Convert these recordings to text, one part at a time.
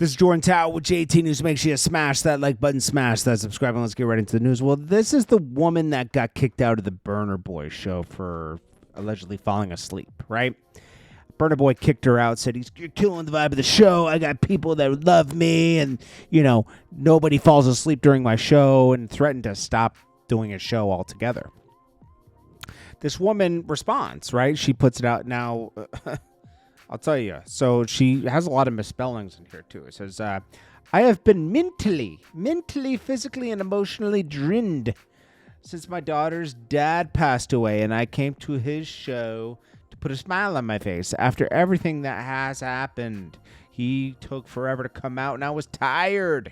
This is Jordan Tower with JT News. Make sure you smash that like button, smash that subscribe, and let's get right into the news. Well, this is the woman that got kicked out of the Burna Boy show for allegedly falling asleep, right? Burna Boy kicked her out, said, you're killing the vibe of the show. I got people that love me, and, you know, nobody falls asleep during my show, and threatened to stop doing a show altogether. This woman responds, right? She puts it out now. I'll tell you. So she has a lot of misspellings in here, too. It says, I have been mentally, physically, and emotionally drained since my daughter's dad passed away, and I came to his show to put a smile on my face. After everything that has happened, he took forever to come out, and I was tired.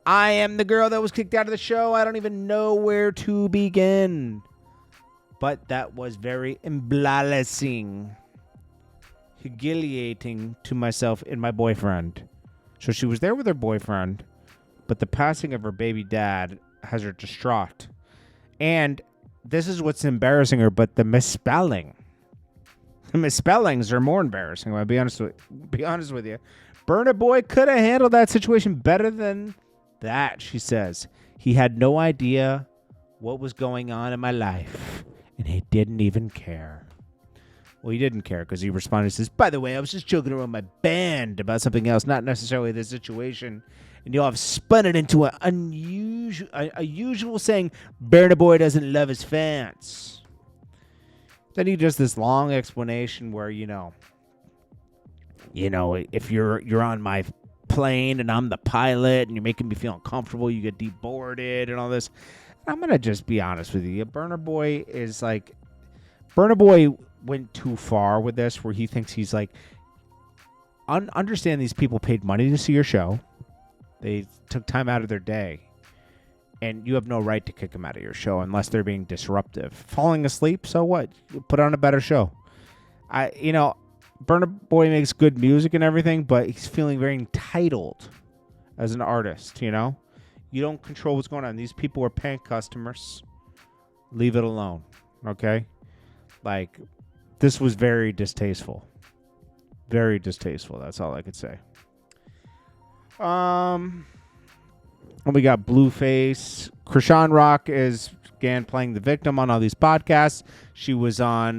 I am the girl that was kicked out of the show. I don't even know where to begin. But that was very embarrassing. Humiliating to myself and my boyfriend. So she was there with her boyfriend, but the passing of her baby dad has her distraught. And this is what's embarrassing her, but the misspelling. The misspellings are more embarrassing. I'll be honest with you. Burna Boy could have handled that situation better than that, she says. He had no idea what was going on in my life, and he didn't even care. Well, he didn't care because he responded and says, by the way, I was just joking around my band about something else, not necessarily the situation. And y'all have spun it into an unusual saying, Burna Boy doesn't love his fans. Then he does this long explanation where, you know, if you're on my plane and I'm the pilot and you're making me feel uncomfortable, you get deboarded and all this. I'm going to just be honest with you. Burna Boy went too far with this, where he thinks he's like, understand these people paid money to see your show. They took time out of their day, and you have no right to kick them out of your show unless they're being disruptive. Falling asleep, so what? You put on a better show. Burna Boy makes good music and everything, but he's feeling very entitled as an artist, you know? You don't control what's going on. These people are paying customers. Leave it alone, okay? Like, this was very distasteful. Very distasteful. That's all I could say. And we got Blueface. Krishan Rock is again playing the victim on all these podcasts. She was on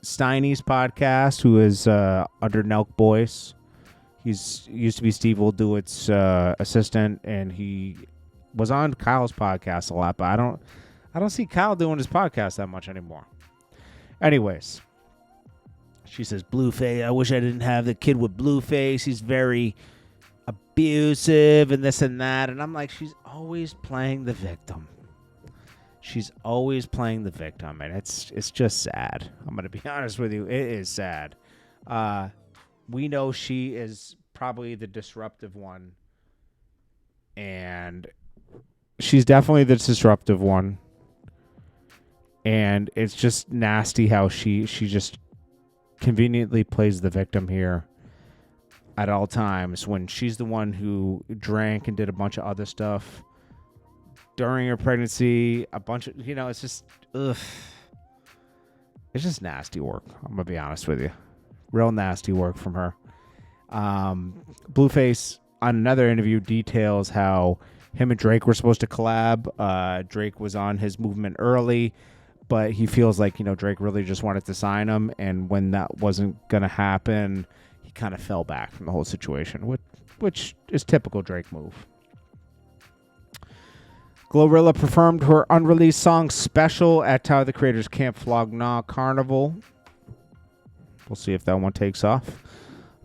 Steiny's podcast, who is under Nelk Boyce. He used to be Steve Wildewitt's assistant, and he was on Kyle's podcast a lot. But I don't see Kyle doing his podcast that much anymore. Anyways, she says, Blueface, I wish I didn't have the kid with Blueface. He's very abusive and this and that. And I'm like, she's always playing the victim. She's always playing the victim. And it's just sad. I'm going to be honest with you. It is sad. We know she is probably the disruptive one. And she's definitely the disruptive one. And it's just nasty how she just conveniently plays the victim here at all times, when she's the one who drank and did a bunch of other stuff during her pregnancy. A bunch of, it's just, ugh. It's just nasty work. I'm going to be honest with you. Real nasty work from her. Blueface, on another interview, details how him and Drake were supposed to collab. Drake was on his movement early, but he feels like, Drake really just wanted to sign him. And when that wasn't going to happen, he kind of fell back from the whole situation, which is typical Drake move. Glorilla performed her unreleased song Special at Tyler, the Creator's Camp Flog Gnaw Carnival. We'll see if that one takes off.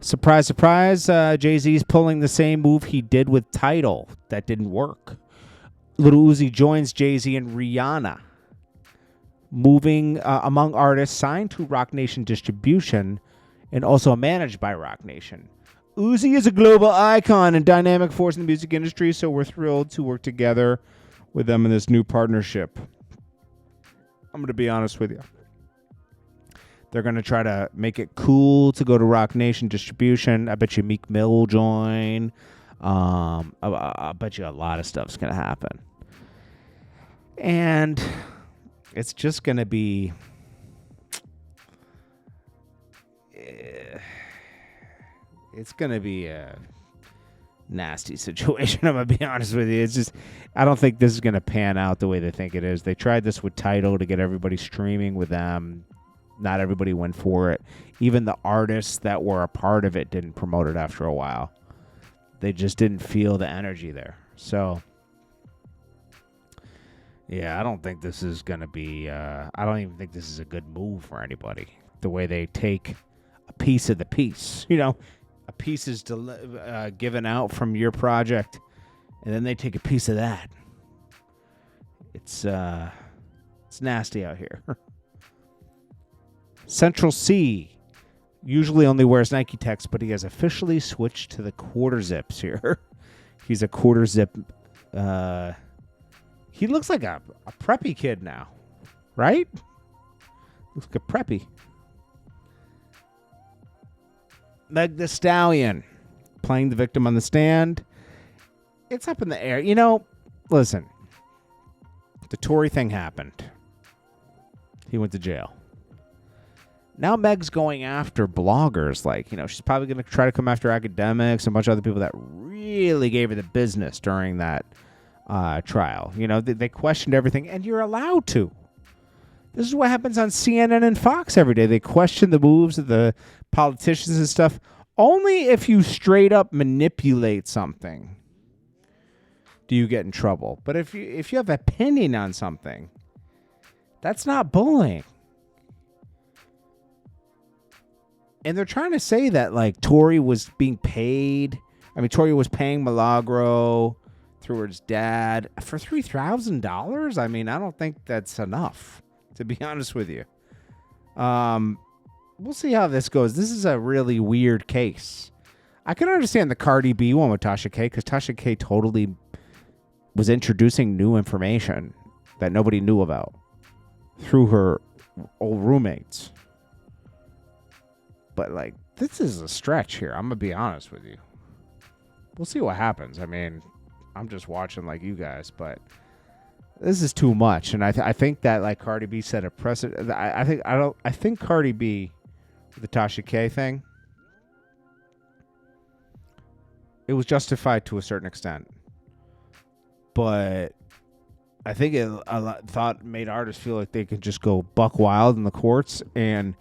Surprise, surprise. Jay-Z's pulling the same move he did with Tidal. That didn't work. Lil Uzi joins Jay-Z and Rihanna, moving among artists signed to Roc Nation distribution and also managed by Roc Nation. Uzi is a global icon and dynamic force in the music industry, so we're thrilled to work together with them in this new partnership. I'm going to be honest with you. They're going to try to make it cool to go to Roc Nation distribution. I bet you Meek Mill will join. I bet you a lot of stuff's going to happen. And it's just going to be... It's going to be a nasty situation, I'm going to be honest with you. It's just, I don't think this is going to pan out the way they think it is. They tried this with Tidal to get everybody streaming with them. Not everybody went for it. Even the artists that were a part of it didn't promote it after a while. They just didn't feel the energy there. So, yeah, I don't think this is going to be, I don't even think this is a good move for anybody. The way they take a piece of the piece, you know, a piece is given out from your project, and then they take a piece of that. It's nasty out here. Central C usually only wears Nike Techs, but he has officially switched to the quarter zips here. He's a quarter zip. He looks like a preppy kid now, right? Looks like a preppy. Meg Stallion playing the victim on the stand. It's up in the air. You know, listen. The Tory thing happened. He went to jail. Now Meg's going after bloggers. Like, you know, she's probably going to try to come after academics and a bunch of other people that really gave her the business during that trial. You know, they questioned everything, and you're allowed to. This is what happens on CNN and Fox every day. They question the moves of the politicians and stuff only if you straight up manipulate something do you get in trouble. But if you have an opinion on something, that's not bullying. And they're trying to say that, like, Tory was being paid. I mean, Tory was paying Milagro through her dad for $3,000. I mean, I don't think that's enough, to be honest with you. We'll see how this goes. This is a really weird case. I can understand the Cardi B one with Tasha K, because Tasha K totally was introducing new information that nobody knew about through her old roommates. But, like, this is a stretch here. I'm going to be honest with you. We'll see what happens. I mean, I'm just watching like you guys, but this is too much. And I think that, like, Cardi B set a precedent. I think Cardi B, the Tasha K thing, it was justified to a certain extent. But I think it made artists feel like they could just go buck wild in the courts, and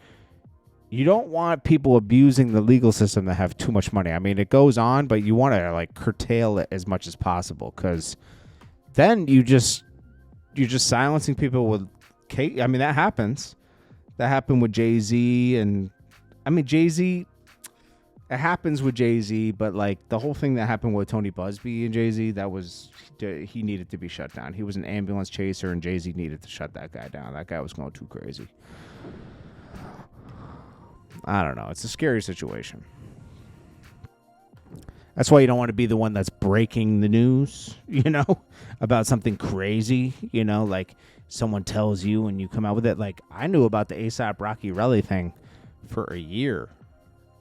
you don't want people abusing the legal system that have too much money. I mean, it goes on, but you want to, like, curtail it as much as possible, because then you're just silencing people with I mean, that happens. That happened with Jay-Z, and I mean, Jay-Z, it happens with Jay-Z, but, like, the whole thing that happened with Tony Busby and Jay-Z, he needed to be shut down. He was an ambulance chaser, and Jay-Z needed to shut that guy down. That guy was going too crazy. I don't know. It's a scary situation. That's why you don't want to be the one that's breaking the news, you know, about something crazy, you know, like someone tells you and you come out with it. Like, I knew about the A$AP Rocky Relly thing for a year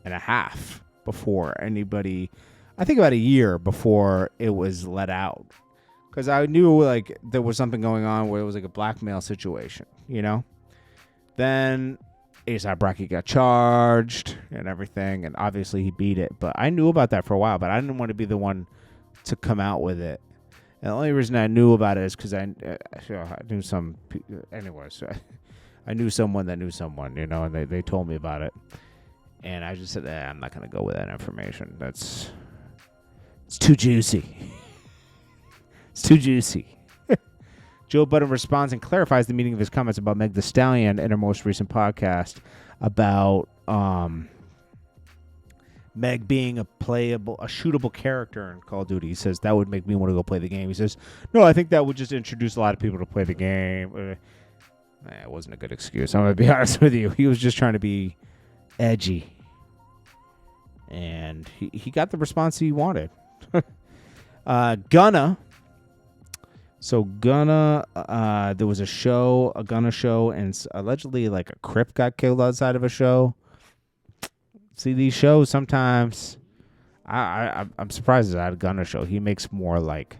and a half before anybody, I think about a year before it was let out. Because I knew, like, there was something going on where it was like a blackmail situation, you know. Then A$AP Rocky got charged and everything, and obviously he beat it. But I knew about that for a while, but I didn't want to be the one to come out with it. And the only reason I knew about it is because I knew some. Anyways, I knew someone that knew someone, you know, and they told me about it. And I just said, I'm not going to go with that information. It's too juicy. It's too juicy. Joe Budden responds and clarifies the meaning of his comments about Meg Thee Stallion in her most recent podcast about Meg being a shootable character in Call of Duty. He says, that would make me want to go play the game. He says, no, I think that would just introduce a lot of people to play the game. It wasn't a good excuse. I'm going to be honest with you. He was just trying to be edgy. And he got the response he wanted. Gunna. So Gunna, there was a Gunna show, and allegedly like a Crip got killed outside of a show. See, these shows sometimes, I'm surprised at a Gunna show. He makes more like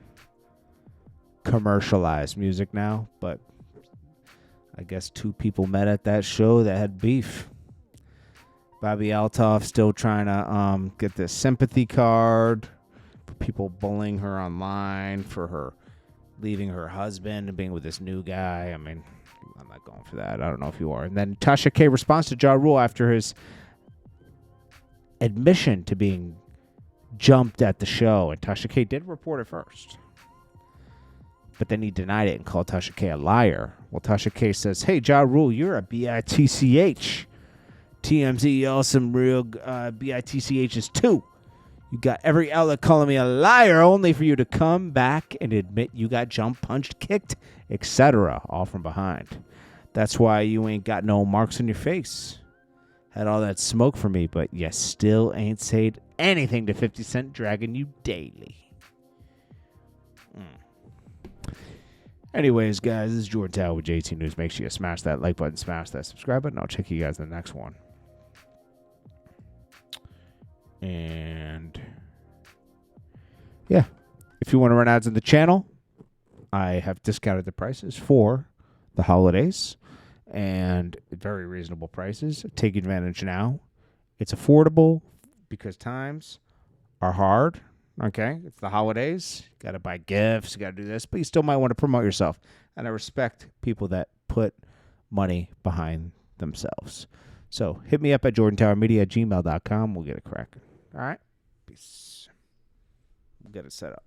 commercialized music now, but I guess two people met at that show that had beef. Bobby Altoff still trying to get this sympathy card for people bullying her online for her leaving her husband and being with this new guy. I mean, I'm not going for that. I don't know if you are. And then Tasha K responds to Ja Rule after his admission to being jumped at the show. And Tasha K did report it first. But then he denied it and called Tasha K a liar. Well, Tasha K says, hey, Ja Rule, you're a bitch. TMZ, y'all some real bitchs too. You got every outlet calling me a liar only for you to come back and admit you got jumped, punched, kicked, etc. all from behind. That's why you ain't got no marks on your face. Had all that smoke for me, but you still ain't said anything to 50 Cent dragging you daily. Anyways, guys, this is Jordan Tower with JT News. Make sure you smash that like button, smash that subscribe button. I'll check you guys in the next one. And yeah, if you want to run ads on the channel, I have discounted the prices for the holidays and very reasonable prices. Take advantage now. It's affordable because times are hard. Okay, it's the holidays. Got to buy gifts. Got to do this, but you still might want to promote yourself. And I respect people that put money behind themselves. So hit me up at jordantowermedia@gmail.com. We'll get it cracking. All right, peace. We'll get it set up.